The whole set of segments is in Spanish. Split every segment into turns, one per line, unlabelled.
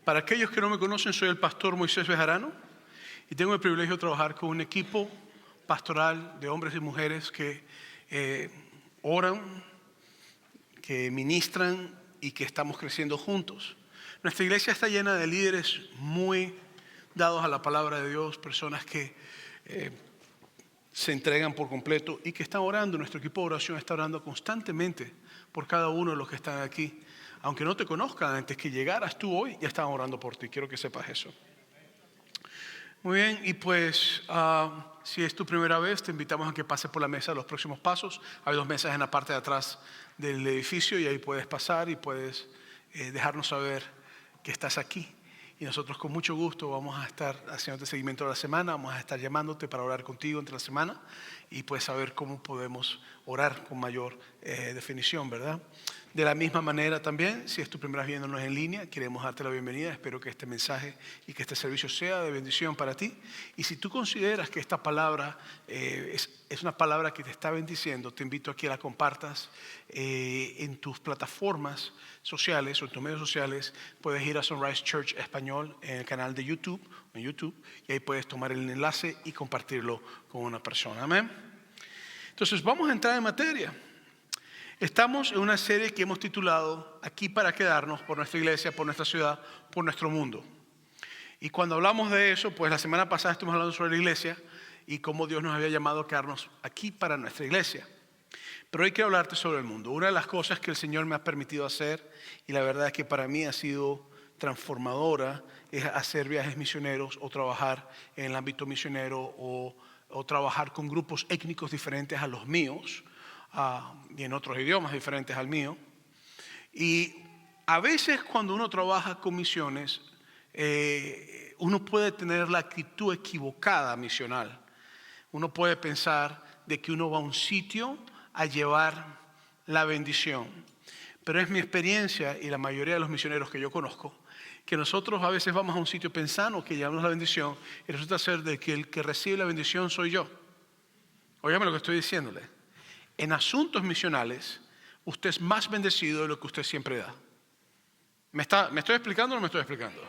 Para aquellos que no me conocen, soy el pastor Moisés Bejarano y tengo el privilegio de trabajar con un equipo pastoral de hombres y mujeres que oran, que ministran y que estamos creciendo juntos. Nuestra iglesia está llena de líderes muy dados a la palabra de Dios, personas que se entregan por completo y que están orando. Nuestro equipo de oración está orando constantemente por cada uno de los que están aquí. Aunque no te conozcan, antes que llegaras tú hoy, ya estaban orando por ti. Quiero que sepas eso. Muy bien, y pues si es tu primera vez, te invitamos a que pases por la mesa de los próximos pasos. Hay 2 mesas en la parte de atrás del edificio y ahí puedes pasar y puedes dejarnos saber que estás aquí. Y nosotros con mucho gusto vamos a estar haciéndote seguimiento de la semana, vamos a estar llamándote para orar contigo entre la semana y pues saber cómo podemos orar con mayor definición, ¿verdad? De la misma manera también, si es tu primera vez viéndonos en línea, queremos darte la bienvenida. Espero que este mensaje y que este servicio sea de bendición para ti. Y si tú consideras que esta palabra es una palabra que te está bendiciendo, te invito a que la compartas en tus plataformas sociales o en tus medios sociales. Puedes ir a Sunrise Church Español en el canal de YouTube, y ahí puedes tomar el enlace y compartirlo con una persona. Amén. Entonces vamos a entrar en materia. Estamos en una serie que hemos titulado Aquí para quedarnos, por nuestra iglesia, por nuestra ciudad, por nuestro mundo. Y cuando hablamos de eso, pues la semana pasada estuvimos hablando sobre la iglesia y cómo Dios nos había llamado a quedarnos aquí para nuestra iglesia. Pero hoy quiero hablarte sobre el mundo. Una de las cosas que el Señor me ha permitido hacer, y la verdad es que para mí ha sido transformadora, es hacer viajes misioneros o trabajar en el ámbito misionero o trabajar con grupos étnicos diferentes a los míos. Y en otros idiomas diferentes al mío. Y a veces cuando uno trabaja con misiones, uno puede tener la actitud equivocada misional. Uno puede pensar de que uno va a un sitio a llevar la bendición. Pero es mi experiencia y la mayoría de los misioneros que yo conozco, que nosotros a veces vamos a un sitio pensando que llevamos la bendición y resulta ser de que el que recibe la bendición soy yo. Óigame lo que estoy diciéndole. En asuntos misionales, usted es más bendecido de lo que usted siempre da. ¿Me estoy explicando o no me estoy explicando?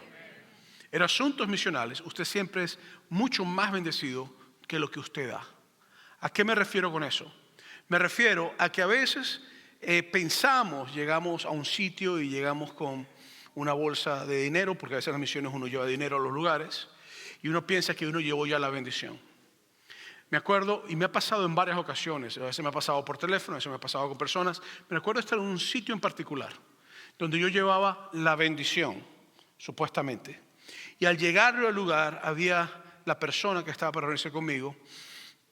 En asuntos misionales, usted siempre es mucho más bendecido que lo que usted da. ¿A qué me refiero con eso? Me refiero a que a veces llegamos a un sitio y llegamos con una bolsa de dinero, porque a veces en las misiones uno lleva dinero a los lugares, y uno piensa que uno llevó ya la bendición. Me acuerdo, y me ha pasado en varias ocasiones, a veces me ha pasado por teléfono, a veces me ha pasado con personas. Me acuerdo estar en un sitio en particular, donde yo llevaba la bendición, supuestamente. Y al llegar al lugar, había la persona que estaba para reunirse conmigo,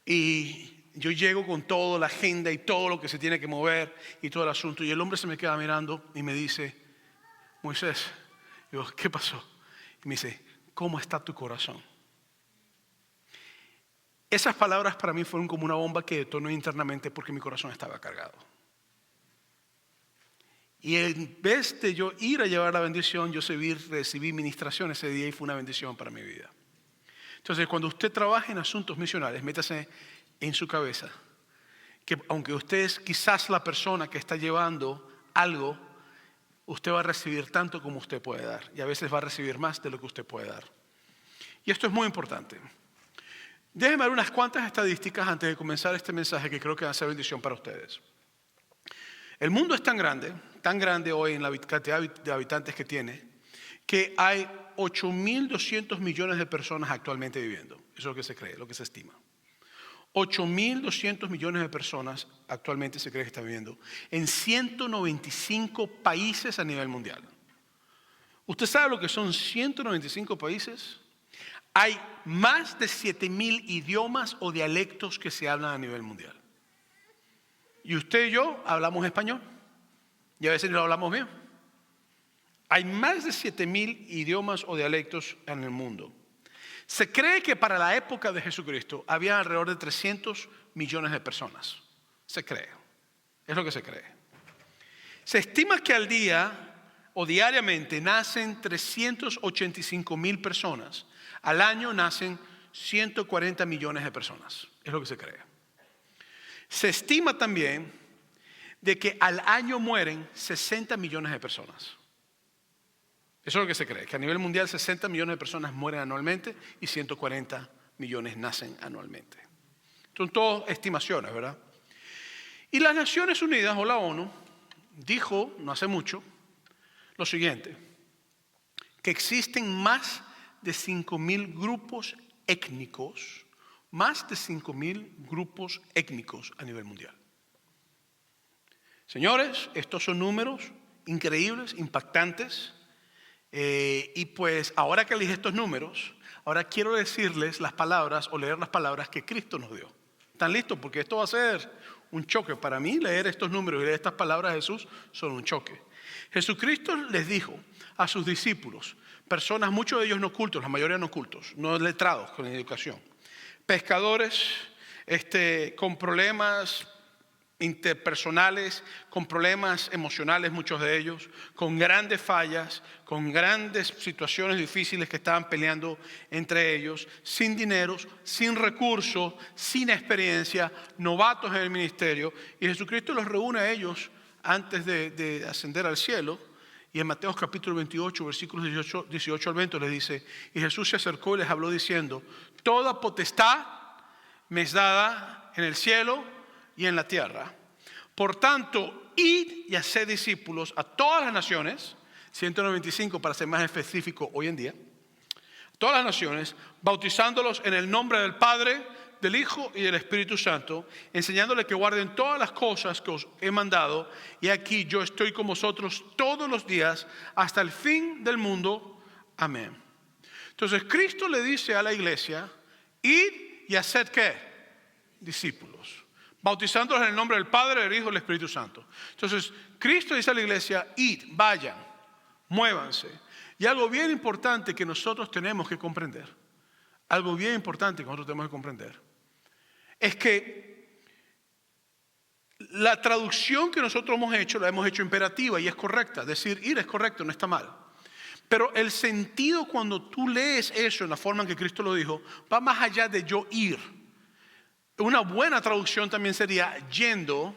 y yo llego con toda la agenda y todo lo que se tiene que mover y todo el asunto. Y el hombre se me queda mirando y me dice, Moisés, digo, ¿qué pasó? Y me dice, ¿cómo está tu corazón? Esas palabras para mí fueron como una bomba que detonó internamente porque mi corazón estaba cargado. Y en vez de yo ir a llevar la bendición, yo recibí ministración ese día y fue una bendición para mi vida. Entonces, cuando usted trabaja en asuntos misionales, métase en su cabeza que aunque usted es quizás la persona que está llevando algo, usted va a recibir tanto como usted puede dar. Y a veces va a recibir más de lo que usted puede dar. Y esto es muy importante. Déjenme dar unas cuantas estadísticas antes de comenzar este mensaje que creo que va a ser bendición para ustedes. El mundo es tan grande hoy en la cantidad de habitantes que tiene, que hay 8.200 millones de personas actualmente viviendo. Eso es lo que se cree, lo que se estima. 8.200 millones de personas actualmente se cree que están viviendo en 195 países a nivel mundial. ¿Usted sabe lo que son 195 países? Hay más de 7.000 idiomas o dialectos que se hablan a nivel mundial. Y usted y yo hablamos español. Y a veces no lo hablamos bien. Hay más de 7.000 idiomas o dialectos en el mundo. Se cree que para la época de Jesucristo había alrededor de 300 millones de personas. Se cree. Es lo que se cree. Se estima que al día o diariamente nacen 385.000 personas. Al año nacen 140 millones de personas. Es lo que se cree. Se estima también de que al año mueren 60 millones de personas. Eso es lo que se cree, que a nivel mundial 60 millones de personas mueren anualmente y 140 millones nacen anualmente. Son todas estimaciones, ¿verdad? Y las Naciones Unidas o la ONU dijo, no hace mucho, lo siguiente, que existen más de 5.000 grupos étnicos, más de 5.000 grupos étnicos a nivel mundial. Señores, estos son números increíbles, impactantes, y pues ahora que elegí estos números, ahora quiero decirles las palabras o leer las palabras que Cristo nos dio. ¿Están listos? Porque esto va a ser un choque. Para mí leer estos números y leer estas palabras de Jesús son un choque. Jesucristo les dijo a sus discípulos, personas, muchos de ellos no cultos, la mayoría no cultos, no letrados con educación, pescadores con problemas interpersonales, con problemas emocionales, muchos de ellos, con grandes fallas, con grandes situaciones difíciles que estaban peleando entre ellos, sin dinero, sin recursos, sin experiencia, novatos en el ministerio. Y Jesucristo los reúne a ellos antes de ascender al cielo. Y en Mateo capítulo 28, versículos 18 al 20 les dice, y Jesús se acercó y les habló diciendo, toda potestad me es dada en el cielo y en la tierra. Por tanto, id y haced discípulos a todas las naciones, 195 para ser más específico hoy en día, todas las naciones, bautizándolos en el nombre del Padre, del Hijo y del Espíritu Santo, enseñándoles que guarden todas las cosas que os he mandado, y aquí yo estoy con vosotros todos los días hasta el fin del mundo. Amén. Entonces Cristo le dice a la iglesia, id y haced ¿qué? Discípulos. Bautizándolos en el nombre del Padre, del Hijo y del Espíritu Santo. Entonces, Cristo dice a la iglesia, id, vayan, muévanse. Y algo bien importante que nosotros tenemos que comprender, algo bien importante que nosotros tenemos que comprender, es que la traducción que nosotros hemos hecho, la hemos hecho imperativa y es correcta. Decir ir es correcto, no está mal. Pero el sentido cuando tú lees eso en la forma en que Cristo lo dijo, va más allá de yo ir. Una buena traducción también sería yendo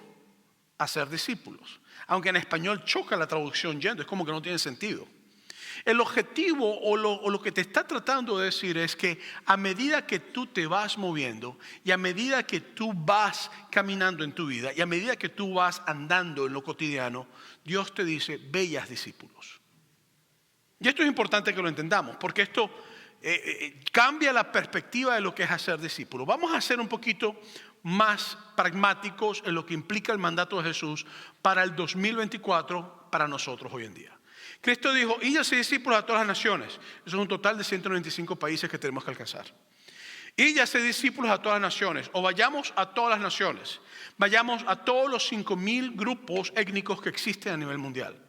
a ser discípulos. Aunque en español choca la traducción yendo, es como que no tiene sentido. El objetivo o lo que te está tratando de decir es que a medida que tú te vas moviendo y a medida que tú vas caminando en tu vida y a medida que tú vas andando en lo cotidiano, Dios te dice, ve y haz discípulos. Y esto es importante que lo entendamos, porque esto cambia la perspectiva de lo que es hacer discípulos. Vamos a ser un poquito más pragmáticos en lo que implica el mandato de Jesús para el 2024, para nosotros hoy en día. Cristo dijo, id y haced discípulos a todas las naciones. Eso es un total de 195 países que tenemos que alcanzar. Id y haced discípulos a todas las naciones, o vayamos a todas las naciones, vayamos a todos los 5.000 grupos étnicos que existen a nivel mundial.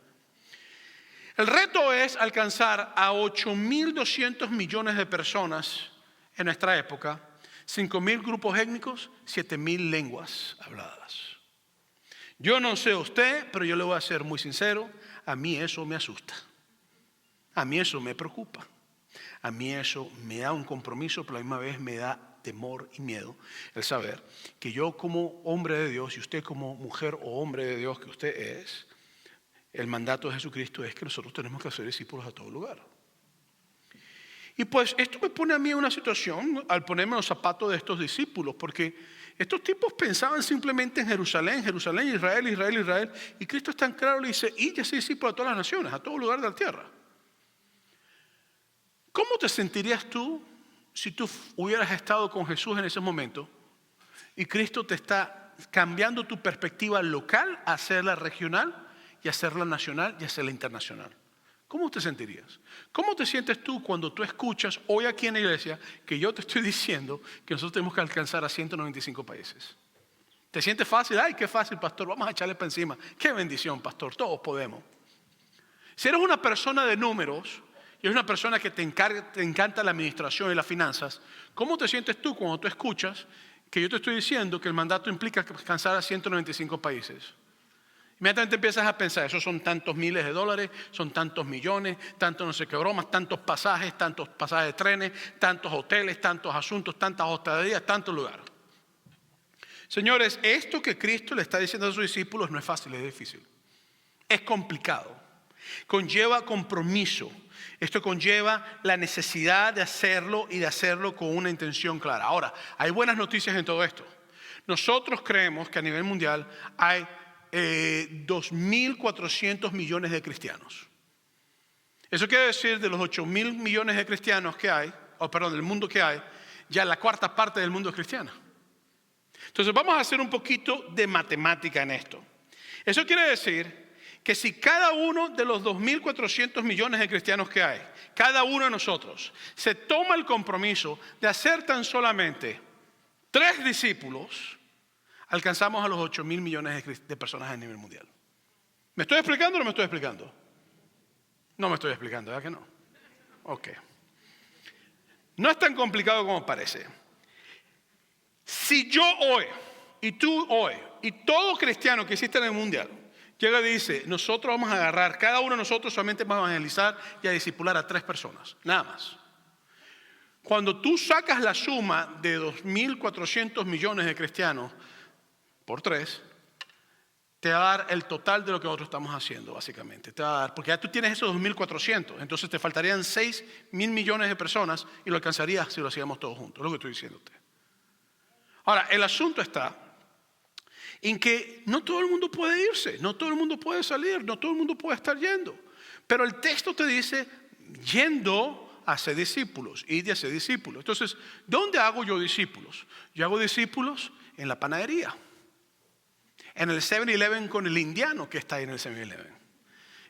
El reto es alcanzar a 8.200 millones de personas en nuestra época, 5.000 grupos étnicos, 7.000 lenguas habladas. Yo no sé usted, pero yo le voy a ser muy sincero, a mí eso me asusta. A mí eso me preocupa. A mí eso me da un compromiso, pero a la misma vez me da temor y miedo el saber que yo como hombre de Dios y usted como mujer o hombre de Dios que usted es, el mandato de Jesucristo es que nosotros tenemos que hacer discípulos a todo lugar. Y pues esto me pone a mí en una situación al ponerme en los zapatos de estos discípulos, porque estos tipos pensaban simplemente en Jerusalén, Jerusalén, Israel, Israel, Israel, y Cristo es tan claro, le dice, id y haced discípulos a todas las naciones, a todo lugar de la tierra. ¿Cómo te sentirías tú si tú hubieras estado con Jesús en ese momento y Cristo te está cambiando tu perspectiva local a hacerla regional y hacerla nacional y hacerla internacional? ¿Cómo te sentirías? ¿Cómo te sientes tú cuando tú escuchas hoy aquí en la iglesia que yo te estoy diciendo que nosotros tenemos que alcanzar a 195 países? ¿Te sientes fácil? Ay, qué fácil, pastor, vamos a echarle para encima. Qué bendición, pastor, todos podemos. Si eres una persona de números y eres una persona que te encanta la administración y las finanzas, ¿cómo te sientes tú cuando tú escuchas que yo te estoy diciendo que el mandato implica alcanzar a 195 países? Inmediatamente empiezas a pensar, esos son tantos miles de dólares, son tantos millones, tantos no sé qué bromas, tantos pasajes de trenes, tantos hoteles, tantos asuntos, tantas hostelerías, tantos lugares. Señores, esto que Cristo le está diciendo a sus discípulos no es fácil, es difícil. Es complicado, conlleva compromiso, Esto conlleva la necesidad de hacerlo y de hacerlo con una intención clara. Ahora, hay buenas noticias en todo esto. Nosotros creemos que a nivel mundial hay 2.400 millones de cristianos. Eso quiere decir de los 8.000 millones de cristianos que hay, del mundo que hay, ya la cuarta parte del mundo es cristiana. Entonces vamos a hacer un poquito de matemática en esto. Eso quiere decir que si cada uno de los 2.400 millones de cristianos que hay, cada uno de nosotros, se toma el compromiso de hacer tan solamente 3 discípulos, alcanzamos a los 8.000 millones de personas a nivel mundial. ¿Me estoy explicando o no me estoy explicando? No me estoy explicando, ¿verdad que no? Ok. No es tan complicado como parece. Si yo hoy, y tú hoy, y todo cristiano que existe en el mundial, llega y dice, nosotros vamos a agarrar, cada uno de nosotros solamente vamos a evangelizar y a discipular a 3 personas, nada más. Cuando tú sacas la suma de 2.400 millones de cristianos por 3, te va a dar el total de lo que nosotros estamos haciendo, básicamente. Te va a dar, porque ya tú tienes esos 2.400, entonces te faltarían 6.000 millones de personas y lo alcanzarías si lo hacíamos todos juntos, es lo que estoy diciéndote. Ahora, el asunto está en que no todo el mundo puede irse, no todo el mundo puede salir, no todo el mundo puede estar yendo. Pero el texto te dice, yendo a ser discípulos, id y a ser discípulos. Entonces, ¿dónde hago yo discípulos? Yo hago discípulos en la panadería, en el 7-Eleven con el indiano que está ahí en el 7-Eleven.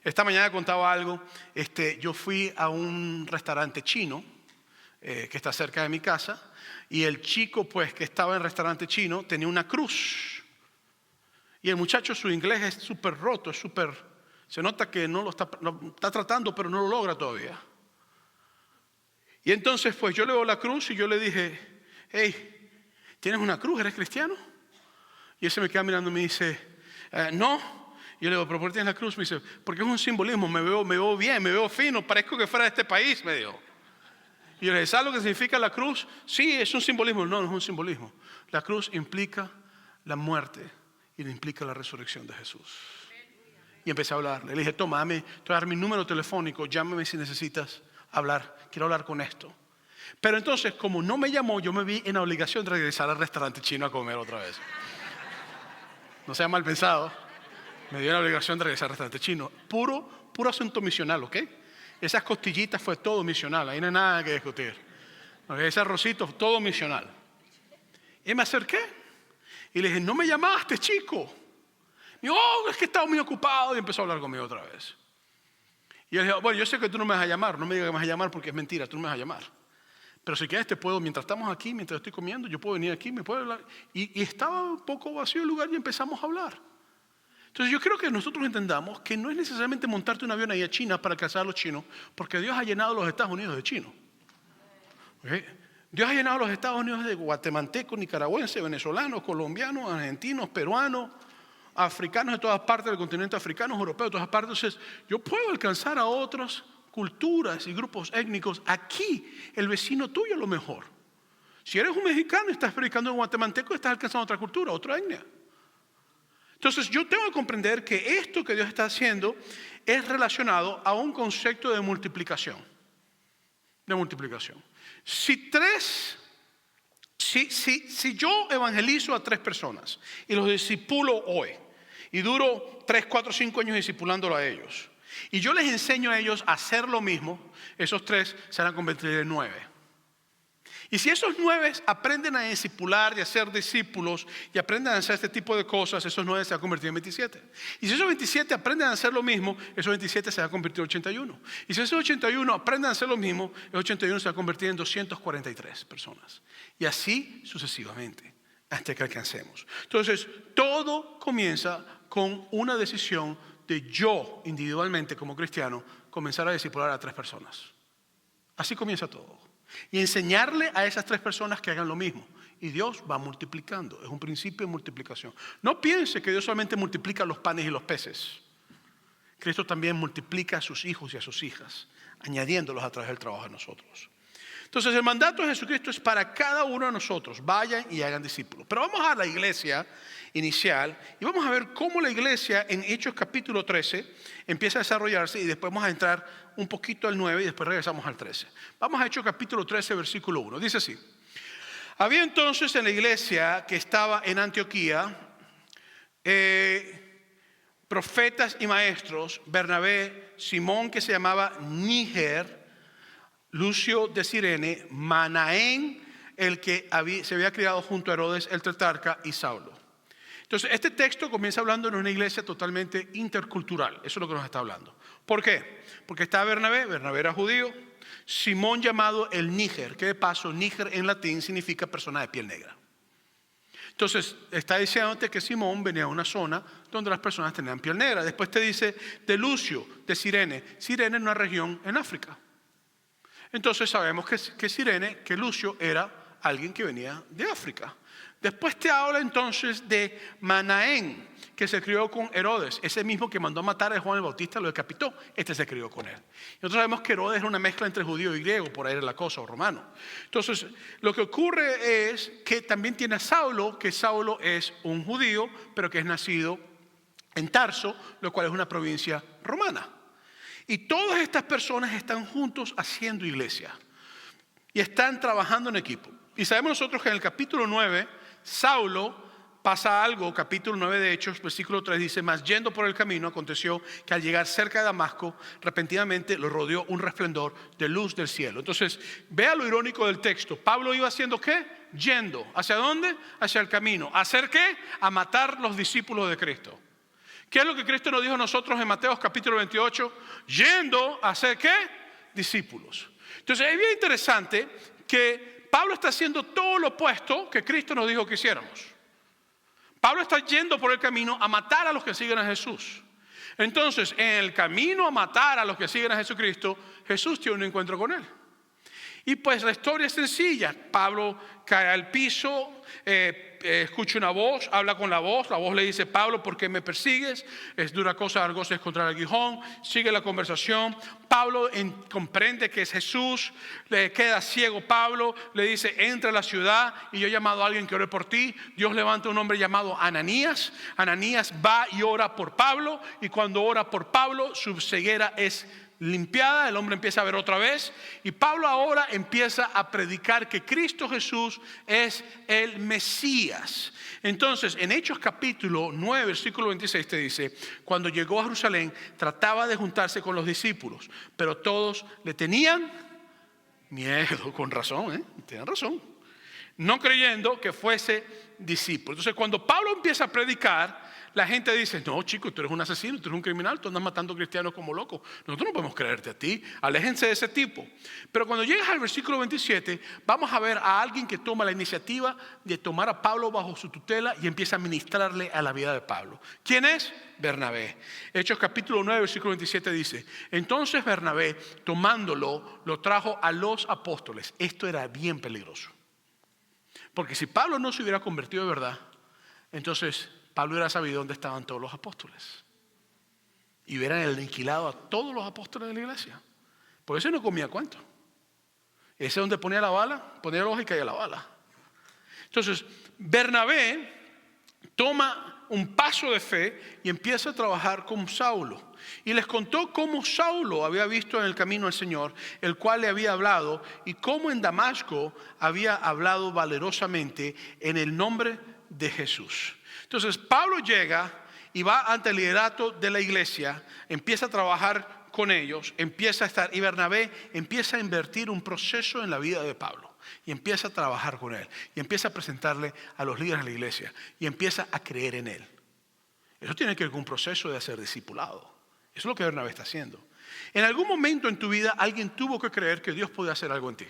Esta mañana contaba algo, yo fui a un restaurante chino que está cerca de mi casa, y el chico pues que estaba en el restaurante chino tenía una cruz. Y el muchacho, su inglés es súper roto, se nota que lo está tratando, pero no lo logra todavía. Y entonces pues yo le veo la cruz y yo le dije, hey, ¿tienes una cruz? ¿Eres cristiano? Y él se me queda mirando y me dice, no. Y yo le digo, ¿pero por qué tienes la cruz? Me dice, porque es un simbolismo, me veo bien, me veo fino, parezco que fuera de este país, me dijo. Y yo le dije, ¿sabes lo que significa la cruz? Sí, es un simbolismo. No, no es un simbolismo. La cruz implica la muerte y implica la resurrección de Jesús. Y empecé a hablarle. Le dije, toma, te voy a dar mi número telefónico, llámame si necesitas hablar, quiero hablar con esto. Pero entonces, como no me llamó, yo me vi en la obligación de regresar al restaurante chino a comer otra vez. No sea mal pensado, me dio la obligación de regresar al restaurante chino. Puro asunto misional, ¿ok? Esas costillitas fue todo misional, ahí no hay nada que discutir. Ese arrocito, todo misional. Y me acerqué y le dije, no me llamaste, chico. Me dijo, es que estaba muy ocupado, y empezó a hablar conmigo otra vez. Y yo le dije, bueno, yo sé que tú no me vas a llamar, no me digas que me vas a llamar porque es mentira, tú no me vas a llamar. Pero si quieres te puedo, mientras estamos aquí, mientras estoy comiendo, yo puedo venir aquí, me puedo hablar. Y estaba un poco vacío el lugar y empezamos a hablar. Entonces yo creo que nosotros entendamos que no es necesariamente montarte un avión ahí a China para alcanzar a los chinos, porque Dios ha llenado los Estados Unidos de chinos. ¿Okay? Dios ha llenado los Estados Unidos de guatemaltecos, nicaragüenses, venezolanos, colombianos, argentinos, peruanos, africanos de todas partes del continente africano, europeos de todas partes. Entonces yo puedo alcanzar a otras culturas y grupos étnicos aquí, el vecino tuyo a lo mejor. Si eres un mexicano y estás predicando en guatemalteco, estás alcanzando otra cultura, otra etnia. Entonces yo tengo que comprender que esto que Dios está haciendo es relacionado a un concepto de multiplicación. Si yo evangelizo a 3 personas y los discipulo hoy y duro 3, 4, 5 años discipulándolo a ellos y yo les enseño a ellos a hacer lo mismo, esos 3 se van a convertir en 9. Y si esos 9 aprenden a discipular y a ser discípulos y aprenden a hacer este tipo de cosas, esos 9 se van a convertir en 27. Y si esos 27 aprenden a hacer lo mismo, esos 27 se van a convertir en 81. Y si esos 81 aprenden a hacer lo mismo, esos 81 se van a convertir en 243 personas. Y así sucesivamente, hasta que alcancemos. Entonces, todo comienza con una decisión de yo, individualmente como cristiano, comenzar a discipular a 3 personas. Así comienza todo. Y enseñarle a esas 3 personas que hagan lo mismo. Y Dios va multiplicando. Es un principio de multiplicación. No piense que Dios solamente multiplica los panes y los peces. Cristo también multiplica a sus hijos y a sus hijas, añadiéndolos a través del trabajo de nosotros. Entonces el mandato de Jesucristo es para cada uno de nosotros. Vayan y hagan discípulos. Pero vamos a la iglesia inicial y vamos a ver cómo la iglesia en Hechos capítulo 13 empieza a desarrollarse, y después vamos a entrar un poquito al 9 y después regresamos al 13. Vamos a Hechos capítulo 13 versículo 1. Dice así: había entonces en la iglesia que estaba en Antioquía profetas y maestros: Bernabé, Simón, que se llamaba Níger, Lucio de Cirene, Manaén, el que se había criado junto a Herodes el tetrarca, y Saulo. Entonces este texto comienza hablando de una iglesia totalmente intercultural. Eso es lo que nos está hablando. ¿Por qué? Porque está Bernabé era judío. Simón, llamado el Níger, que de paso Níger en latín significa persona de piel negra. Entonces está diciéndote que Simón venía a una zona donde las personas tenían piel negra. Después te dice de Lucio de Cirene. Cirene es una región en África. Entonces sabemos que Lucio era alguien que venía de África. Después te habla entonces de Manaén, que se crió con Herodes, ese mismo que mandó a matar a Juan el Bautista, lo decapitó. Este se crió con él. Nosotros sabemos que Herodes era una mezcla entre judío y griego, por ahí era la cosa, o romano. Entonces lo que ocurre es que también tiene a Saulo, que Saulo es un judío, pero que es nacido en Tarso, lo cual es una provincia romana. Y todas estas personas están juntos haciendo iglesia y están trabajando en equipo. Y sabemos nosotros que en el capítulo 9, Saulo pasa algo. Capítulo 9 de Hechos, versículo 3 dice: mas yendo por el camino, aconteció que al llegar cerca de Damasco, repentinamente lo rodeó un resplandor de luz del cielo. Entonces, vea lo irónico del texto. Pablo iba haciendo ¿qué? Yendo. ¿Hacia dónde? Hacia el camino. ¿A hacer qué? A matar los discípulos de Cristo. ¿Qué es lo que Cristo nos dijo a nosotros en Mateo capítulo 28? Yendo a hacer ¿qué? Discípulos. Entonces es bien interesante que Pablo está haciendo todo lo opuesto que Cristo nos dijo que hiciéramos. Pablo está yendo por el camino a matar a los que siguen a Jesús. Entonces, en el camino a matar a los que siguen a Jesucristo, Jesús tiene un encuentro con él. Y pues la historia es sencilla. Pablo cae al piso, escucha una voz, habla con la voz le dice: Pablo, ¿por qué me persigues? Es dura cosa dar goces contra el aguijón. Sigue la conversación. Pablo comprende que es Jesús, le queda ciego Pablo, le dice: entra a la ciudad y yo he llamado a alguien que ore por ti. Dios levanta un hombre llamado Ananías. Ananías va y ora por Pablo, y cuando ora por Pablo su ceguera es limpiada, el hombre empieza a ver otra vez, y Pablo ahora empieza a predicar que Cristo Jesús es el Mesías. Entonces en Hechos capítulo 9 versículo 26 te dice: cuando llegó a Jerusalén trataba de juntarse con los discípulos, pero todos le tenían miedo. Con razón, tienen razón, no creyendo que fuese discípulo. Entonces cuando Pablo empieza a predicar, la gente dice: no, chico, tú eres un asesino, tú eres un criminal, tú andas matando cristianos como loco. Nosotros no podemos creerte a ti, aléjense de ese tipo. Pero cuando llegas al versículo 27, vamos a ver a alguien que toma la iniciativa de tomar a Pablo bajo su tutela y empieza a ministrarle a la vida de Pablo. ¿Quién es? Bernabé. Hechos capítulo 9, versículo 27 dice: entonces Bernabé, tomándolo, lo trajo a los apóstoles. Esto era bien peligroso, porque si Pablo no se hubiera convertido de verdad, entonces Pablo hubiera sabido dónde estaban todos los apóstoles y hubieran aniquilado a todos los apóstoles de la iglesia. Por eso no comía cuento. Ese es donde ponía la bala, ponía la hoja y caía la bala. Entonces Bernabé toma un paso de fe y empieza a trabajar con Saulo. Y les contó cómo Saulo había visto en el camino al Señor, el cual le había hablado, y cómo en Damasco había hablado valerosamente en el nombre de Jesús. Entonces Pablo llega y va ante el liderato de la iglesia, empieza a trabajar con ellos, empieza a estar, y Bernabé empieza a invertir un proceso en la vida de Pablo y empieza a trabajar con él y empieza a presentarle a los líderes de la iglesia y empieza a creer en él. Eso tiene que ver con un proceso de hacer discipulado. Eso es lo que Bernabé está haciendo. En algún momento en tu vida alguien tuvo que creer que Dios podía hacer algo en ti.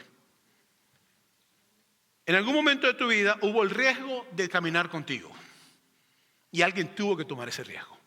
En algún momento de tu vida hubo el riesgo de caminar contigo y alguien tuvo que tomar ese riesgo.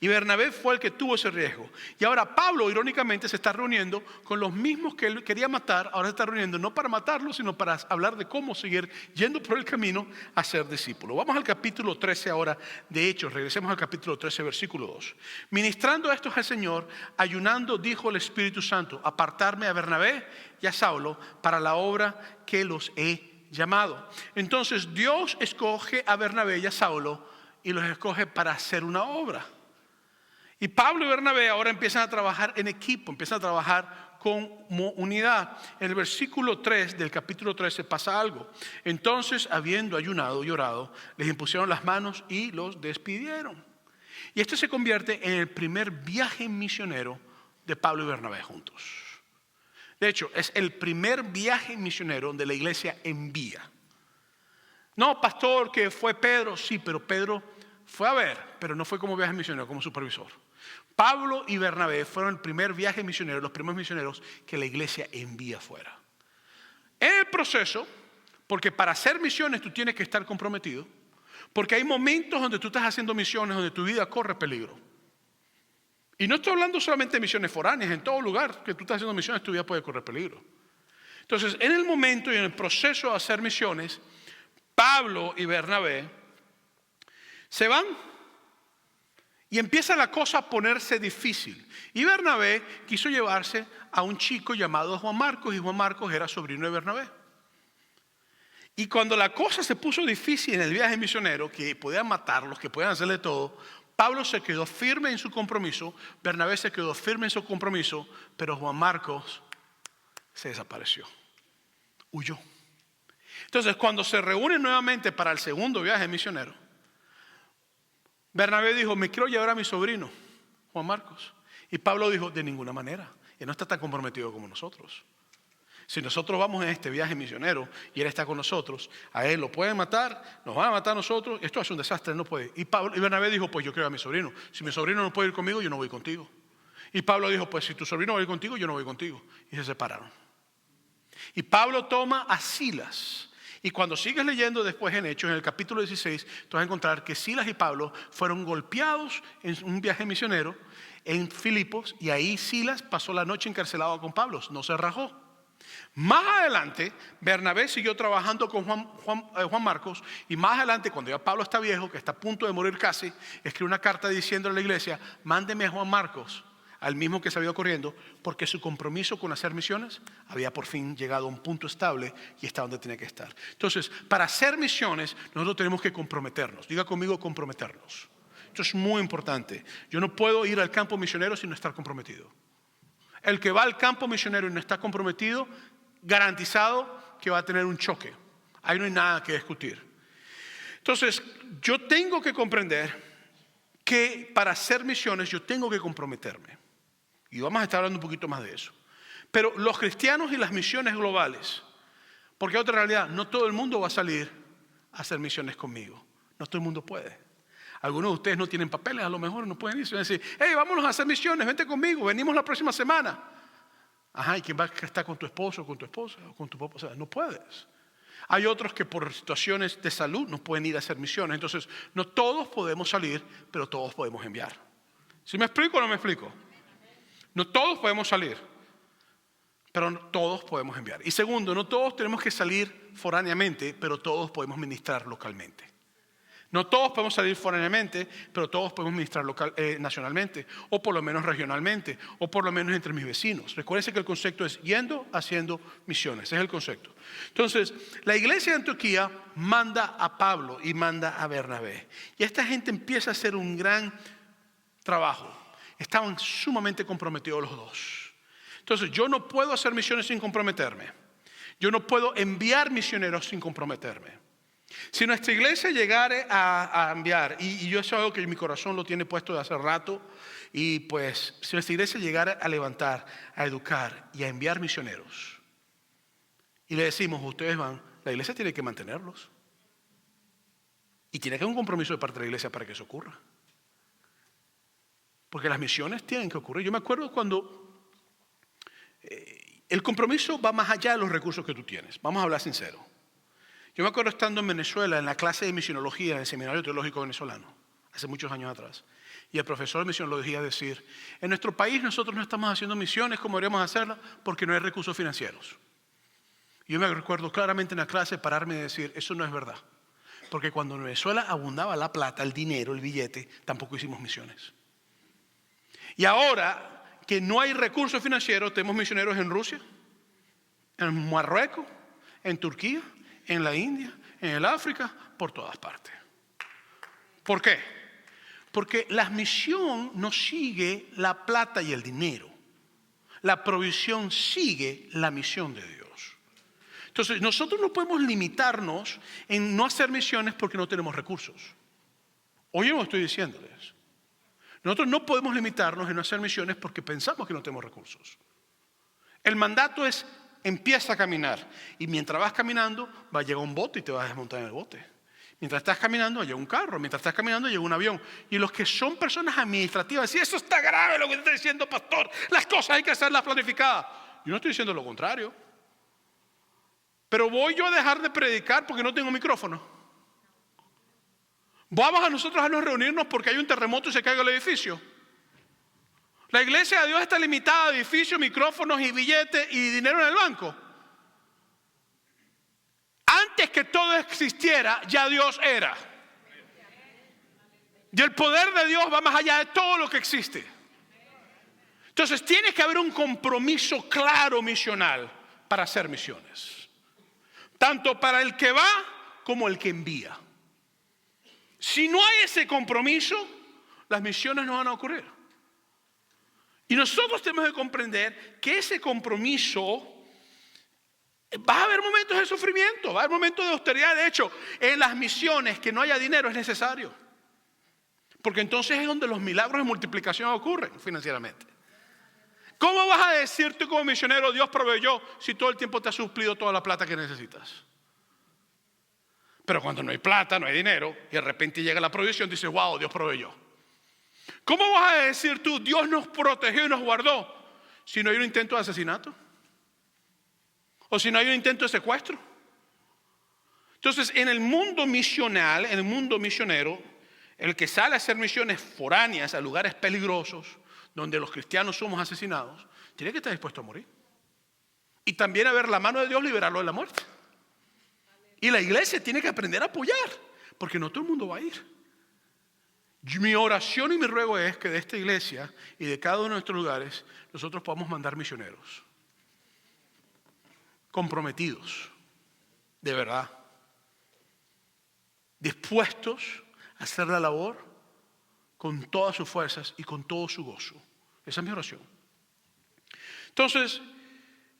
Y Bernabé fue el que tuvo ese riesgo. Y ahora Pablo, irónicamente, se está reuniendo con los mismos que él quería matar. Ahora se está reuniendo no para matarlos, sino para hablar de cómo seguir yendo por el camino a ser discípulo. Vamos al capítulo 13 ahora de Hechos. Regresemos al capítulo 13, versículo 2. Ministrando estos al Señor, ayunando, dijo el Espíritu Santo: apartarme a Bernabé y a Saulo para la obra que los he llamado. Entonces Dios escoge a Bernabé y a Saulo y los escoge para hacer una obra. Y Pablo y Bernabé ahora empiezan a trabajar en equipo, empiezan a trabajar como unidad. En el versículo 3 del capítulo 13 pasa algo. Entonces, habiendo ayunado y orado, les impusieron las manos y los despidieron. Y esto se convierte en el primer viaje misionero de Pablo y Bernabé juntos. De hecho, es el primer viaje misionero donde la iglesia envía. No, pastor, que fue Pedro. Sí, pero Pedro fue a ver, pero no fue como viaje misionero, como supervisor. Pablo y Bernabé fueron el primer viaje misionero, los primeros misioneros que la iglesia envía fuera. En el proceso, porque para hacer misiones tú tienes que estar comprometido, porque hay momentos donde tú estás haciendo misiones donde tu vida corre peligro. Y no estoy hablando solamente de misiones foráneas, en todo lugar que tú estás haciendo misiones tu vida puede correr peligro. Entonces, en el momento y en el proceso de hacer misiones, Pablo y Bernabé se van. Y empieza la cosa a ponerse difícil. Y Bernabé quiso llevarse a un chico llamado Juan Marcos, y Juan Marcos era sobrino de Bernabé. Y cuando la cosa se puso difícil en el viaje misionero, que podían matarlos, que podían hacerle todo, Pablo se quedó firme en su compromiso, Bernabé se quedó firme en su compromiso, pero Juan Marcos se desapareció, huyó. Entonces, cuando se reúnen nuevamente para el segundo viaje misionero, Bernabé dijo: me quiero llevar a mi sobrino, Juan Marcos. Y Pablo dijo: de ninguna manera, él no está tan comprometido como nosotros. Si nosotros vamos en este viaje misionero y él está con nosotros, a él lo pueden matar, nos van a matar a nosotros, esto es un desastre, él no puede. Y Bernabé dijo: pues yo quiero a mi sobrino. Si mi sobrino no puede ir conmigo, yo no voy contigo. Y Pablo dijo: pues si tu sobrino va a ir contigo, yo no voy contigo. Y se separaron. Y Pablo toma a Silas. Y cuando sigues leyendo después en Hechos, en el capítulo 16, tú vas a encontrar que Silas y Pablo fueron golpeados en un viaje misionero en Filipos, y ahí Silas pasó la noche encarcelado con Pablo, no se rajó. Más adelante, Bernabé siguió trabajando con Juan Marcos, y más adelante, cuando ya Pablo está viejo, que está a punto de morir casi, escribe una carta diciendo a la iglesia: mándeme a Juan Marcos, al mismo que se había corriendo, porque su compromiso con hacer misiones había por fin llegado a un punto estable y está donde tenía que estar. Entonces, para hacer misiones nosotros tenemos que comprometernos. Diga conmigo: comprometernos. Esto es muy importante. Yo no puedo ir al campo misionero sin estar comprometido. El que va al campo misionero y no está comprometido, garantizado que va a tener un choque. Ahí no hay nada que discutir. Entonces, yo tengo que comprender que para hacer misiones yo tengo que comprometerme. Y vamos a estar hablando un poquito más de eso. Pero los cristianos y las misiones globales, porque hay otra realidad: no todo el mundo va a salir a hacer misiones conmigo. No todo el mundo puede. Algunos de ustedes no tienen papeles, a lo mejor no pueden ir. Y decir: hey, vámonos a hacer misiones, vente conmigo, venimos la próxima semana. Ajá, ¿y quién va a estar con tu esposo, con tu esposa o con tu papá? O sea, no puedes. Hay otros que por situaciones de salud no pueden ir a hacer misiones. Entonces, no todos podemos salir, pero todos podemos enviar. ¿Sí me explico o no me explico? No todos podemos salir, pero todos podemos enviar. Y segundo, no todos tenemos que salir foráneamente, pero todos podemos ministrar localmente. No todos podemos salir foráneamente, pero todos podemos ministrar nacionalmente, o por lo menos regionalmente, o por lo menos entre mis vecinos. Recuérdense que el concepto es yendo, haciendo misiones. Ese es el concepto. Entonces, la iglesia de Antioquía manda a Pablo y manda a Bernabé. Y esta gente empieza a hacer un gran trabajo. Estaban sumamente comprometidos los dos. Entonces, yo no puedo hacer misiones sin comprometerme. Yo no puedo enviar misioneros sin comprometerme. Si nuestra iglesia llegara a enviar, y yo eso es algo que mi corazón lo tiene puesto de hace rato, y pues si nuestra iglesia llegara a levantar, a educar y a enviar misioneros, y le decimos: ustedes van, la iglesia tiene que mantenerlos. Y tiene que haber un compromiso de parte de la iglesia para que eso ocurra. Porque las misiones tienen que ocurrir. Yo me acuerdo cuando el compromiso va más allá de los recursos que tú tienes. Vamos a hablar sincero. Yo me acuerdo estando en Venezuela en la clase de misionología en el Seminario Teológico Venezolano. hace muchos años atrás. Y el profesor de misión lo decía decir, en nuestro país nosotros no estamos haciendo misiones como deberíamos hacerlas porque no hay recursos financieros. Y yo me recuerdo claramente en la clase pararme y decir, eso no es verdad. Porque cuando en Venezuela abundaba la plata, el dinero, el billete, tampoco hicimos misiones. Y ahora que no hay recursos financieros, tenemos misioneros en Rusia, en Marruecos, en Turquía, en la India, en el África, por todas partes. ¿Por qué? Porque la misión no sigue la plata y el dinero. La provisión sigue la misión de Dios. Entonces, nosotros no podemos limitarnos en no hacer misiones porque no tenemos recursos. Hoy yo estoy diciéndoles. Nosotros no podemos limitarnos en no hacer misiones porque pensamos que no tenemos recursos. El mandato es, empieza a caminar. Y mientras vas caminando, va a llegar un bote y te vas a desmontar en el bote. Mientras estás caminando, llega un carro. Mientras estás caminando, llega un avión. Y los que son personas administrativas, si eso está grave lo que está diciendo pastor, las cosas hay que hacerlas planificadas. Yo no estoy diciendo lo contrario. Pero voy yo a dejar de predicar porque no tengo micrófono. Vamos a nosotros a reunirnos porque hay un terremoto y se caiga el edificio. La iglesia de Dios está limitada a edificios, micrófonos y billetes y dinero en el banco. Antes que todo existiera, ya Dios era. Y el poder de Dios va más allá de todo lo que existe. Entonces tiene que haber un compromiso claro misional para hacer misiones. Tanto para el que va como el que envía. Si no hay ese compromiso, las misiones no van a ocurrir. Y nosotros tenemos que comprender que ese compromiso, va a haber momentos de sufrimiento, va a haber momentos de austeridad. De hecho, en las misiones que no haya dinero es necesario. Porque entonces es donde los milagros de multiplicación ocurren financieramente. ¿Cómo vas a decir tú como misionero, Dios proveyó, si todo el tiempo te ha suplido toda la plata que necesitas? Pero cuando no hay plata, no hay dinero, y de repente llega la provisión, dices, wow, Dios proveyó. ¿Cómo vas a decir tú, Dios nos protegió y nos guardó, si no hay un intento de asesinato? ¿O si no hay un intento de secuestro? Entonces, en el mundo misional, en el mundo misionero, el que sale a hacer misiones foráneas a lugares peligrosos, donde los cristianos somos asesinados, tiene que estar dispuesto a morir. Y también a ver la mano de Dios liberarlo de la muerte. Y la iglesia tiene que aprender a apoyar, porque no todo el mundo va a ir. Mi oración y mi ruego es que de esta iglesia y de cada uno de nuestros lugares, nosotros podamos mandar misioneros. Comprometidos, de verdad. Dispuestos a hacer la labor con todas sus fuerzas y con todo su gozo. Esa es mi oración. Entonces,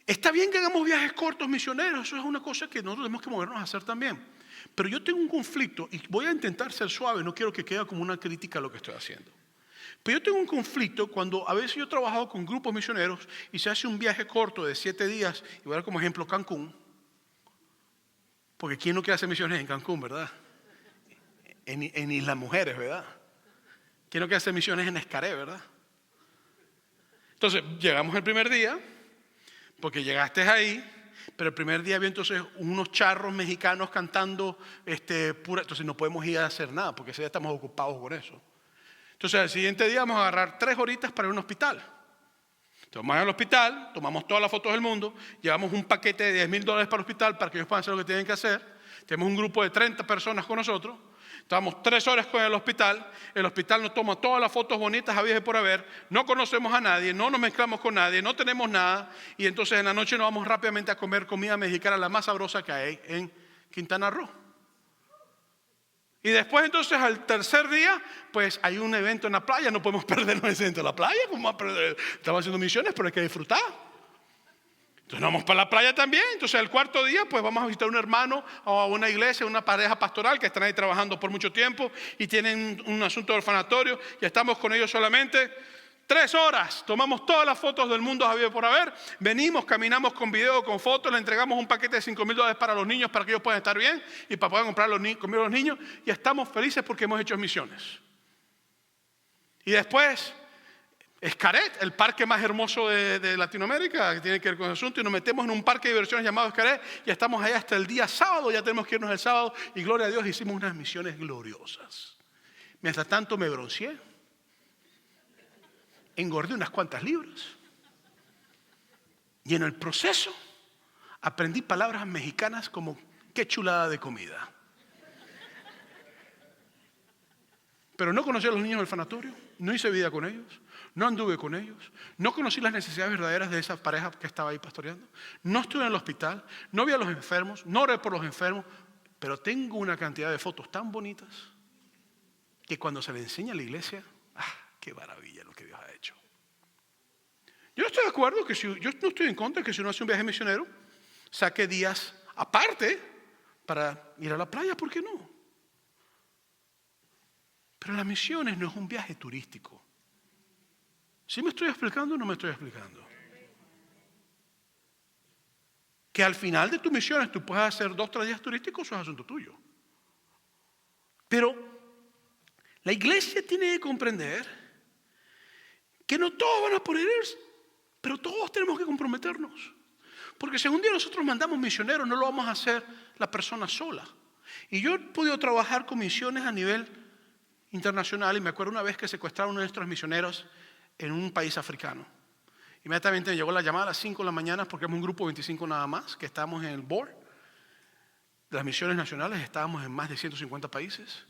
está bien que hagamos viajes cortos misioneros, eso es una cosa que nosotros tenemos que movernos a hacer también. Pero yo tengo un conflicto y voy a intentar ser suave, no quiero que quede como una crítica a lo que estoy haciendo. Pero yo tengo un conflicto cuando a veces yo he trabajado con grupos misioneros y se hace un viaje corto de 7 días, y voy a dar como ejemplo Cancún, porque ¿quién no quiere hacer misiones en Cancún, verdad? En Islas Mujeres, ¿verdad? ¿Quién no quiere hacer misiones en Xcaret, verdad? Entonces, llegamos el primer día, porque llegaste ahí, pero el primer día había entonces unos charros mexicanos cantando pura, entonces no podemos ir a hacer nada, porque ese día estamos ocupados con eso. Entonces, al siguiente día vamos a agarrar 3 horitas para ir a un hospital. Entonces, vamos al hospital, tomamos todas las fotos del mundo, llevamos un paquete de $10,000 para el hospital para que ellos puedan hacer lo que tienen que hacer. Tenemos un grupo de 30 personas con nosotros. Estamos 3 horas con el hospital nos toma todas las fotos bonitas habidas y por haber, no conocemos a nadie, no nos mezclamos con nadie, no tenemos nada, y entonces en la noche nos vamos rápidamente a comer comida mexicana, la más sabrosa que hay en Quintana Roo. Y después entonces al tercer día, pues hay un evento en la playa, no podemos perdernos ese evento en la playa, ¿cómo vamos a perder? Estamos haciendo misiones, pero hay que disfrutar. Entonces vamos para la playa también. Entonces el cuarto día pues vamos a visitar a un hermano o a una iglesia, una pareja pastoral que están ahí trabajando por mucho tiempo y tienen un asunto de orfanatorio y estamos con ellos solamente 3 horas. Tomamos todas las fotos del mundo habido por haber, venimos, caminamos con video, con fotos, le entregamos un paquete de $5,000 para los niños para que ellos puedan estar bien y para poder comprar comida a los niños y estamos felices porque hemos hecho misiones. Y después Xcaret, el parque más hermoso de Latinoamérica, que tiene que ver con el asunto, y nos metemos en un parque de diversiones llamado Xcaret, y estamos allá hasta el día sábado, ya tenemos que irnos el sábado, y gloria a Dios, hicimos unas misiones gloriosas. Mientras tanto me bronceé, engordé unas cuantas libras y en el proceso aprendí palabras mexicanas como qué chulada de comida. Pero no conocí a los niños del orfanatorio, no hice vida con ellos, no anduve con ellos, no conocí las necesidades verdaderas de esa pareja que estaba ahí pastoreando, no estuve en el hospital, no vi a los enfermos, no oré por los enfermos, pero tengo una cantidad de fotos tan bonitas que cuando se le enseña a la iglesia, qué maravilla lo que Dios ha hecho. Yo no estoy de acuerdo yo no estoy en contra de que si uno hace un viaje misionero, saque días aparte para ir a la playa, ¿por qué no? Pero las misiones no es un viaje turístico. ¿Sí me estoy explicando o no me estoy explicando? Que al final de tus misiones tú puedes hacer 2 o 3 días turísticos, eso es asunto tuyo. Pero la iglesia tiene que comprender que no todos van a poder ir, pero todos tenemos que comprometernos. Porque si un día nosotros mandamos misioneros, no lo vamos a hacer la persona sola. Y yo he podido trabajar con misiones a nivel internacional y me acuerdo una vez que secuestraron a uno de nuestros misioneros en un país africano. Inmediatamente me llegó la llamada a las 5 de la mañana porque éramos un grupo de 25 nada más, que estábamos en el board de las misiones nacionales, estábamos en más de 150 países.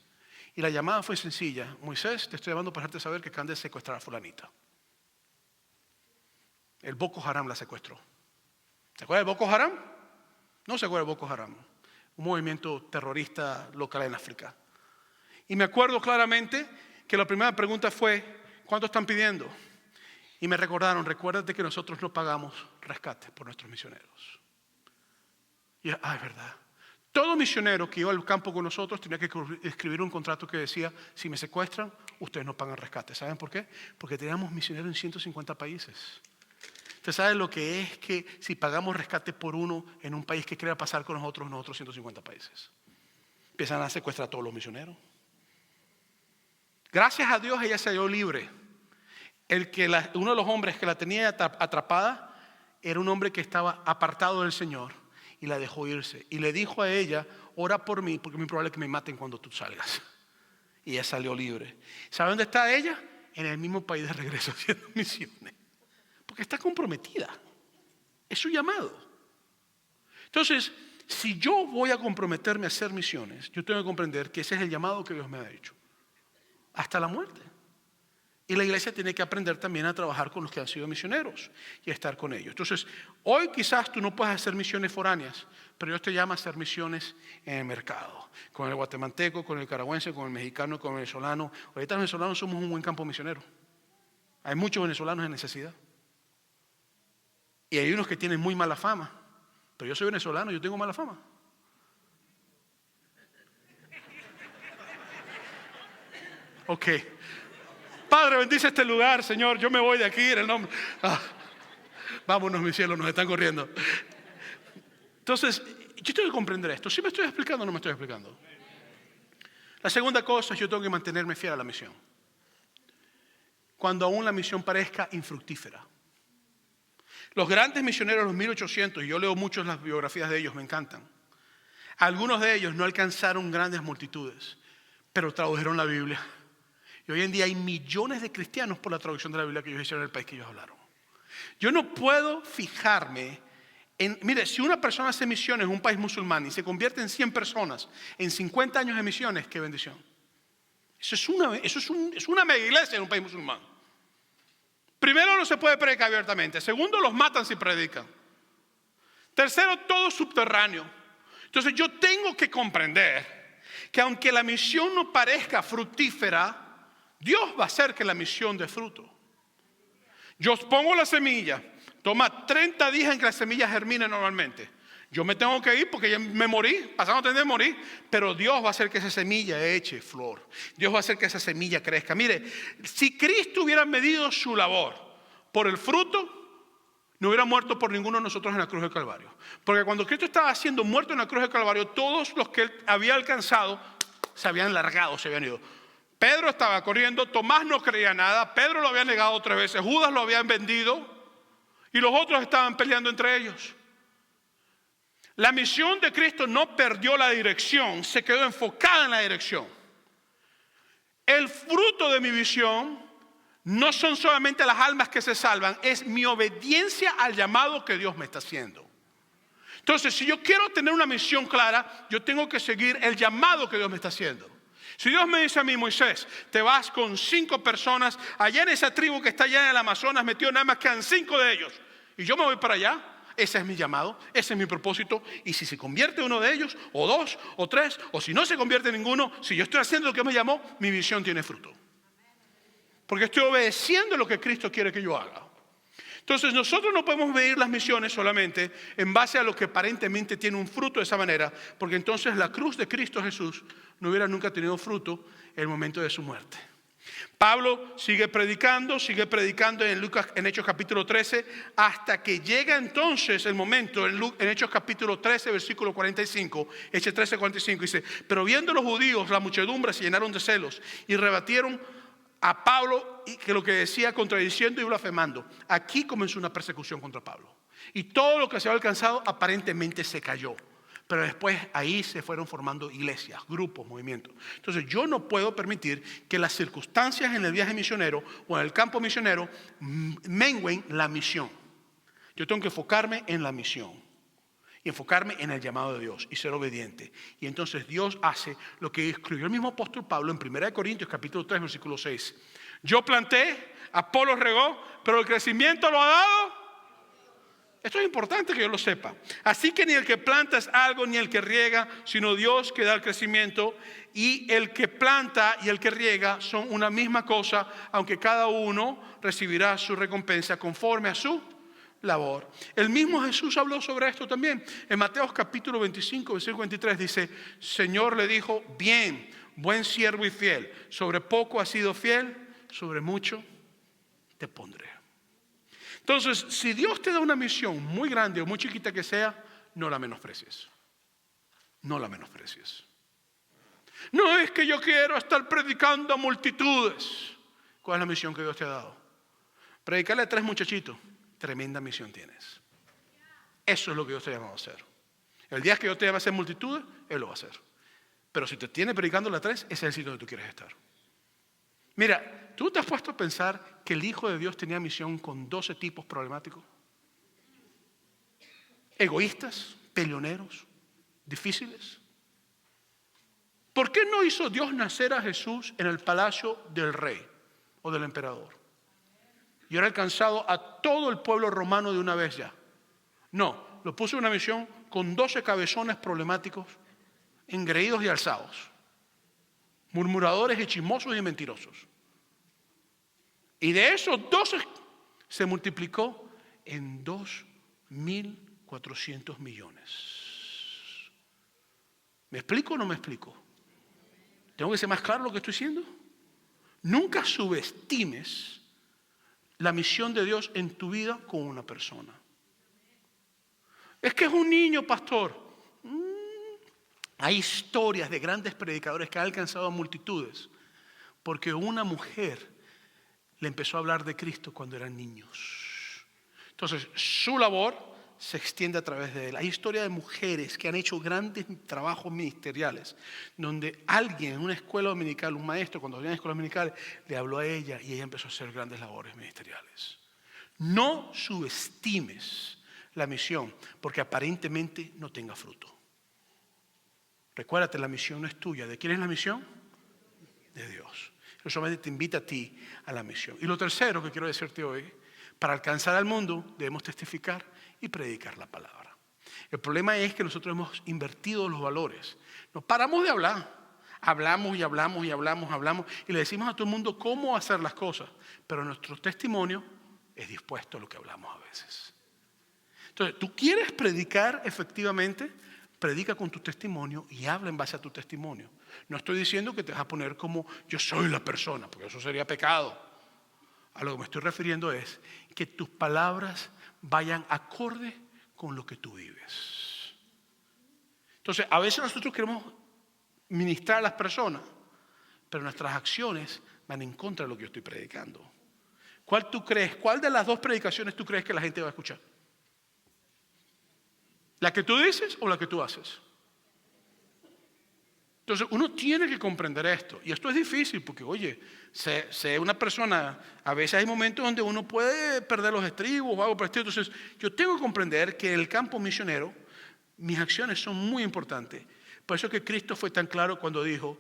Y la llamada fue sencilla: Moisés, te estoy llamando para hacerte saber que acaban de secuestrar a fulanita. El Boko Haram la secuestró. ¿Se acuerda del Boko Haram? No se acuerda del Boko Haram, un movimiento terrorista local en África. Y me acuerdo claramente que la primera pregunta fue: ¿cuánto están pidiendo? Y me recordaron: recuérdate que nosotros no pagamos rescate por nuestros misioneros. Y es verdad. Todo misionero que iba al campo con nosotros tenía que escribir un contrato que decía: si me secuestran, ustedes no pagan rescate. ¿Saben por qué? Porque teníamos misioneros en 150 países. Usted sabe lo que es que si pagamos rescate por uno en un país que quiera pasar con nosotros en otros 150 países. Empiezan a secuestrar a todos los misioneros. Gracias a Dios ella salió libre. Uno de los hombres que la tenía atrapada era un hombre que estaba apartado del Señor y la dejó irse. Y le dijo a ella: ora por mí porque es muy probable que me maten cuando tú salgas. Y ella salió libre. ¿Sabe dónde está ella? En el mismo país de regreso haciendo misiones. Porque está comprometida. Es su llamado. Entonces, si yo voy a comprometerme a hacer misiones, yo tengo que comprender que ese es el llamado que Dios me ha hecho. Hasta la muerte. Y la iglesia tiene que aprender también a trabajar con los que han sido misioneros y a estar con ellos. Entonces, hoy quizás tú no puedas hacer misiones foráneas, pero Dios te llama a hacer misiones en el mercado. Con el guatemalteco, con el nicaragüense, con el mexicano, con el venezolano. Ahorita los venezolanos somos un buen campo misionero. Hay muchos venezolanos en necesidad. Y hay unos que tienen muy mala fama. Pero yo soy venezolano, yo tengo mala fama. Ok. Padre, bendice este lugar, Señor. Yo me voy de aquí en el nombre. Vámonos, mi cielo, nos están corriendo. Entonces, yo tengo que comprender esto. ¿Sí me estoy explicando o no me estoy explicando? La segunda cosa es: yo tengo que mantenerme fiel a la misión. Cuando aún la misión parezca infructífera. Los grandes misioneros de los 1800, y yo leo muchas las biografías de ellos, me encantan. Algunos de ellos no alcanzaron grandes multitudes, pero tradujeron la Biblia. Y hoy en día hay millones de cristianos por la traducción de la Biblia que ellos hicieron en el país que ellos hablaron. Yo no puedo fijarme en... Mire, si una persona hace misiones en un país musulmán y se convierte en 100 personas en 50 años de misiones, qué bendición. Eso es una mega iglesia en un país musulmán. Primero, no se puede predicar abiertamente. Segundo, los matan si predican. Tercero, todo subterráneo. Entonces yo tengo que comprender que aunque la misión no parezca fructífera, Dios va a hacer que la misión dé fruto. Yo pongo la semilla, toma 30 días en que la semilla germine normalmente. Yo me tengo que ir porque ya me morí, pasando a tener que morir, pero Dios va a hacer que esa semilla eche flor. Dios va a hacer que esa semilla crezca. Mire, si Cristo hubiera medido su labor por el fruto, no hubiera muerto por ninguno de nosotros en la cruz del Calvario. Porque cuando Cristo estaba siendo muerto en la cruz del Calvario, todos los que él había alcanzado se habían largado, se habían ido. Pedro estaba corriendo, Tomás no creía nada, Pedro lo había negado 3 veces, Judas lo habían vendido y los otros estaban peleando entre ellos. La misión de Cristo no perdió la dirección, se quedó enfocada en la dirección. El fruto de mi visión no son solamente las almas que se salvan, es mi obediencia al llamado que Dios me está haciendo. Entonces, si yo quiero tener una misión clara, yo tengo que seguir el llamado que Dios me está haciendo. Si Dios me dice a mí, Moisés, te vas con 5 personas, allá en esa tribu que está allá en el Amazonas, metió nada más quedan 5 de ellos, y yo me voy para allá, ese es mi llamado, ese es mi propósito, y si se convierte uno de ellos, o 2, o 3, o si no se convierte ninguno, si yo estoy haciendo lo que me llamó, mi visión tiene fruto. Porque estoy obedeciendo lo que Cristo quiere que yo haga. Entonces nosotros no podemos medir las misiones solamente en base a lo que aparentemente tiene un fruto de esa manera, porque entonces la cruz de Cristo Jesús no hubiera nunca tenido fruto en el momento de su muerte. Pablo sigue predicando en Hechos capítulo 13, hasta que llega entonces el momento, en Hechos capítulo 13, versículo 45, Hechos 13, 45, dice, pero viendo los judíos, la muchedumbre se llenaron de celos y rebatieron a Pablo, que lo que decía contradiciendo y blasfemando. Aquí comenzó una persecución contra Pablo. Y todo lo que se había alcanzado aparentemente se cayó. Pero después ahí se fueron formando iglesias, grupos, movimientos. Entonces yo no puedo permitir que las circunstancias en el viaje misionero o en el campo misionero mengüen la misión. Yo tengo que enfocarme en la misión. Y enfocarme en el llamado de Dios y ser obediente. Y entonces Dios hace lo que escribió el mismo apóstol Pablo en 1 Corintios capítulo 3 versículo 6. Yo planté, Apolo regó, pero el crecimiento lo ha dado. Esto es importante que yo lo sepa. Así que ni el que planta es algo ni el que riega, sino Dios que da el crecimiento. Y el que planta y el que riega son una misma cosa, aunque cada uno recibirá su recompensa conforme a su labor. El mismo Jesús habló sobre esto también. En Mateo capítulo 25, versículo 23 dice, Señor le dijo, bien, buen siervo y fiel, sobre poco has sido fiel, sobre mucho te pondré. Entonces, si Dios te da una misión muy grande o muy chiquita que sea, no la menosprecies. No la menosprecies. No es que yo quiero estar predicando a multitudes. ¿Cuál es la misión que Dios te ha dado? Predicarle a 3 muchachitos. Tremenda misión tienes. Eso es lo que Dios te ha llamado a hacer. El día que Dios te llama a hacer multitudes, Él lo va a hacer. Pero si te tiene predicando a 3, ese es el sitio donde tú quieres estar. Mira, ¿tú te has puesto a pensar que el Hijo de Dios tenía misión con 12 tipos problemáticos? Egoístas, peleoneros, difíciles. ¿Por qué no hizo Dios nacer a Jesús en el palacio del rey o del emperador? Y ahora alcanzado a todo el pueblo romano de una vez ya. No, lo puso en una misión con 12 cabezones problemáticos, engreídos y alzados, murmuradores y chismosos y mentirosos. Y de esos 12 se multiplicó en 2.400 millones. ¿Me explico o no me explico? ¿Tengo que ser más claro lo que estoy diciendo? Nunca subestimes la misión de Dios en tu vida con una persona. Es que es un niño, pastor. Hay historias de grandes predicadores que han alcanzado a multitudes porque una mujer le empezó a hablar de Cristo cuando eran niños. Entonces, su labor se extiende a través de él. Hay historias de mujeres que han hecho grandes trabajos ministeriales, donde alguien en una escuela dominical, un maestro cuando había en escuelas dominicales, le habló a ella y ella empezó a hacer grandes labores ministeriales. No subestimes la misión porque aparentemente no tenga fruto. Recuérdate, la misión no es tuya. ¿De quién es la misión? De Dios. Él solamente te invita a ti a la misión. Y lo tercero que quiero decirte hoy, para alcanzar al mundo debemos testificar y predicar la palabra. El problema es que nosotros hemos invertido los valores. Nos paramos de hablar. Hablamos y hablamos y hablamos y le decimos a todo el mundo cómo hacer las cosas. Pero nuestro testimonio es dispuesto a lo que hablamos a veces. Entonces, ¿tú quieres predicar efectivamente? Predica con tu testimonio y habla en base a tu testimonio. No estoy diciendo que te vas a poner como yo soy la persona, porque eso sería pecado. A lo que me estoy refiriendo es que tus palabras vayan acorde con lo que tú vives. Entonces, a veces nosotros queremos ministrar a las personas, pero nuestras acciones van en contra de lo que yo estoy predicando. ¿Cuál de las 2 predicaciones tú crees que la gente va a escuchar? ¿La que tú dices o la que tú haces? Entonces uno tiene que comprender esto. Y esto es difícil porque, oye, sé una persona, a veces hay momentos donde uno puede perder los estribos o algo por el estilo. Entonces yo tengo que comprender que en el campo misionero mis acciones son muy importantes. Por eso que Cristo fue tan claro cuando dijo,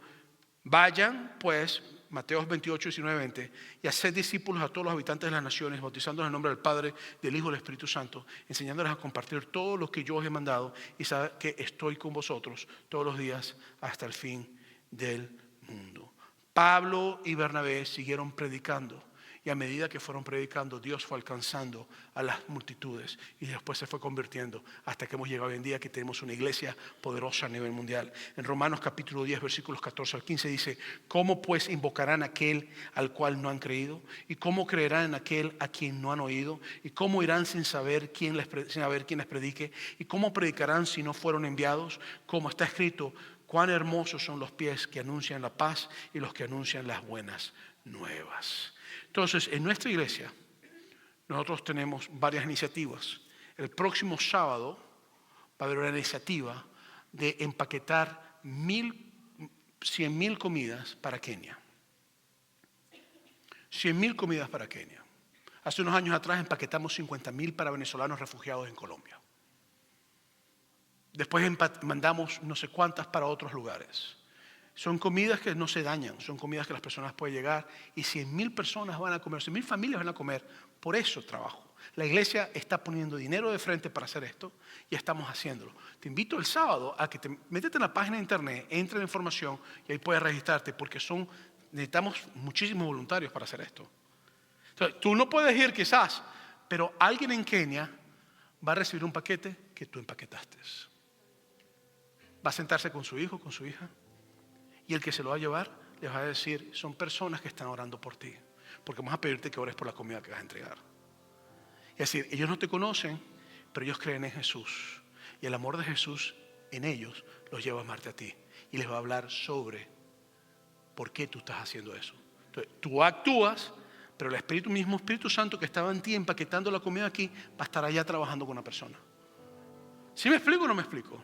vayan pues, Mateo 28, 19, 20, y haced discípulos a todos los habitantes de las naciones, bautizándolos en el nombre del Padre, del Hijo y del Espíritu Santo, enseñándoles a compartir todo lo que yo os he mandado y saber que estoy con vosotros todos los días hasta el fin del mundo. Pablo y Bernabé siguieron predicando. Y a medida que fueron predicando, Dios fue alcanzando a las multitudes y después se fue convirtiendo hasta que hemos llegado hoy en día que tenemos una iglesia poderosa a nivel mundial. En Romanos capítulo 10, versículos 14 al 15 dice, ¿cómo pues invocarán a aquel al cual no han creído? ¿Y cómo creerán en aquel a quien no han oído? ¿Y cómo irán sin saber quién les predique? ¿Y cómo predicarán si no fueron enviados? Como está escrito, cuán hermosos son los pies que anuncian la paz y los que anuncian las buenas nuevas. Entonces, en nuestra iglesia, nosotros tenemos varias iniciativas. El próximo sábado va a haber una iniciativa de empaquetar 100,000 comidas para Kenia. 100,000 comidas para Kenia. Hace unos años atrás empaquetamos 50,000 para venezolanos refugiados en Colombia. Después mandamos no sé cuántas para otros lugares. Son comidas que no se dañan, son comidas que las personas pueden llegar y 100,000 personas van a comer, 100,000 familias van a comer. Por eso trabajo. La iglesia está poniendo dinero de frente para hacer esto y estamos haciéndolo. Te invito el sábado a que métete en la página de internet, entre la información y ahí puedes registrarte porque necesitamos muchísimos voluntarios para hacer esto. Entonces, tú no puedes ir quizás, pero alguien en Kenia va a recibir un paquete que tú empaquetaste. Va a sentarse con su hijo, con su hija. Y el que se lo va a llevar, les va a decir, son personas que están orando por ti. Porque vamos a pedirte que ores por la comida que vas a entregar. Es decir, ellos no te conocen, pero ellos creen en Jesús. Y el amor de Jesús en ellos los lleva a amarte a ti. Y les va a hablar sobre por qué tú estás haciendo eso. Entonces, tú actúas, pero el Espíritu Santo que estaba en ti empaquetando la comida aquí, va a estar allá trabajando con una persona. ¿Sí me explico o no me explico?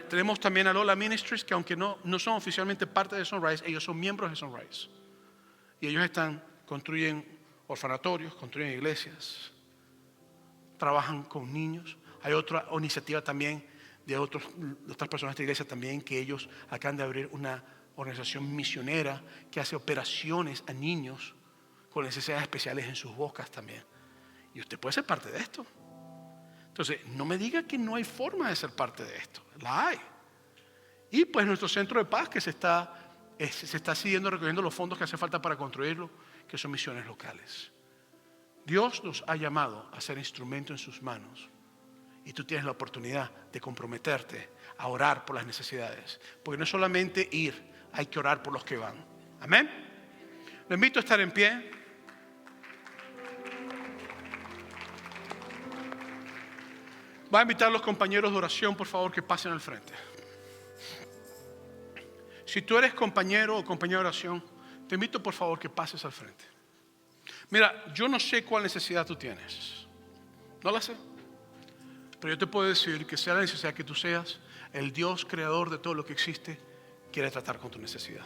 Tenemos también a Lola Ministries, que aunque no son oficialmente parte de Sunrise, ellos son miembros de Sunrise. Y ellos construyen orfanatorios, construyen iglesias, trabajan con niños. Hay otra iniciativa también de otras personas de esta iglesia también, que ellos acaban de abrir una organización misionera que hace operaciones a niños con necesidades especiales en sus bocas también. Y usted puede ser parte de esto. Entonces, no me diga que no hay forma de ser parte de esto. La hay. Y pues nuestro centro de paz que se está siguiendo recogiendo los fondos que hace falta para construirlo, que son misiones locales. Dios nos ha llamado a ser instrumento en sus manos. Y tú tienes la oportunidad de comprometerte a orar por las necesidades. Porque no es solamente ir, hay que orar por los que van. Amén. Lo invito a estar en pie. Va a invitar a los compañeros de oración, por favor, que pasen al frente. Si tú eres compañero o compañera de oración, te invito, por favor, que pases al frente. Mira, yo no sé cuál necesidad tú tienes. No la sé. Pero yo te puedo decir que sea la necesidad que tú seas, el Dios creador de todo lo que existe quiere tratar con tu necesidad.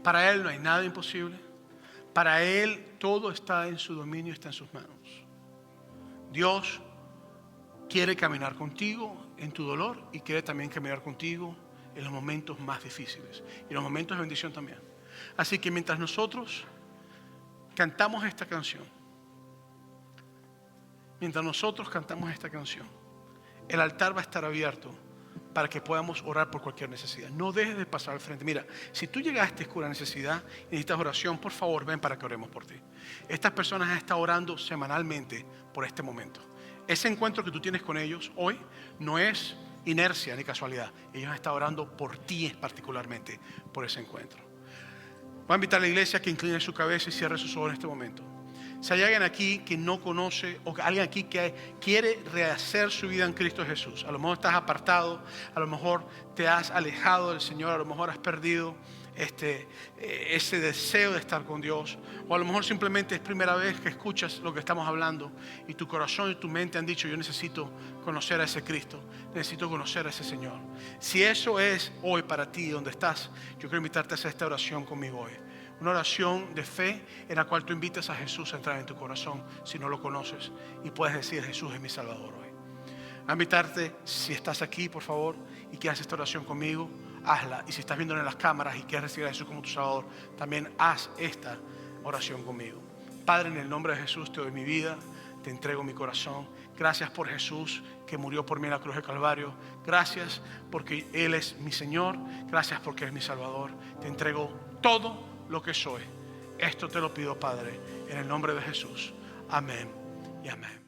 Para Él no hay nada imposible. Para Él todo está en su dominio, está en sus manos. Dios quiere caminar contigo en tu dolor y quiere también caminar contigo en los momentos más difíciles y en los momentos de bendición también. Así que mientras nosotros cantamos esta canción, el altar va a estar abierto para que podamos orar por cualquier necesidad. No dejes de pasar al frente. Mira, si tú llegaste con una necesidad y necesitas oración, por favor, ven para que oremos por ti. Estas personas han estado orando semanalmente por este momento. Ese encuentro que tú tienes con ellos hoy no es inercia ni casualidad. Ellos han estado orando por ti particularmente, por ese encuentro. Voy a invitar a la iglesia que incline su cabeza y cierre sus ojos en este momento. Si hay alguien aquí que no conoce o alguien aquí que quiere rehacer su vida en Cristo Jesús, a lo mejor estás apartado, a lo mejor te has alejado del Señor, a lo mejor has perdido ese deseo de estar con Dios, o a lo mejor simplemente es primera vez que escuchas lo que estamos hablando y tu corazón y tu mente han dicho: yo necesito conocer a ese Cristo, necesito conocer a ese Señor. Si eso es hoy para ti donde estás, yo quiero invitarte a hacer esta oración conmigo hoy. Una oración de fe en la cual tú invitas a Jesús a entrar en tu corazón si no lo conoces, y puedes decir: Jesús es mi Salvador hoy. A invitarte, si estás aquí, por favor, y quieres hacer esta oración conmigo, hazla. Y si estás viendo en las cámaras y quieres recibir a Jesús como tu Salvador, también haz esta oración conmigo. Padre, en el nombre de Jesús te doy mi vida, te entrego mi corazón. Gracias por Jesús que murió por mí en la cruz del Calvario. Gracias porque Él es mi Señor. Gracias porque es mi Salvador. Te entrego todo lo que soy. Esto te lo pido, Padre, en el nombre de Jesús. Amén y amén.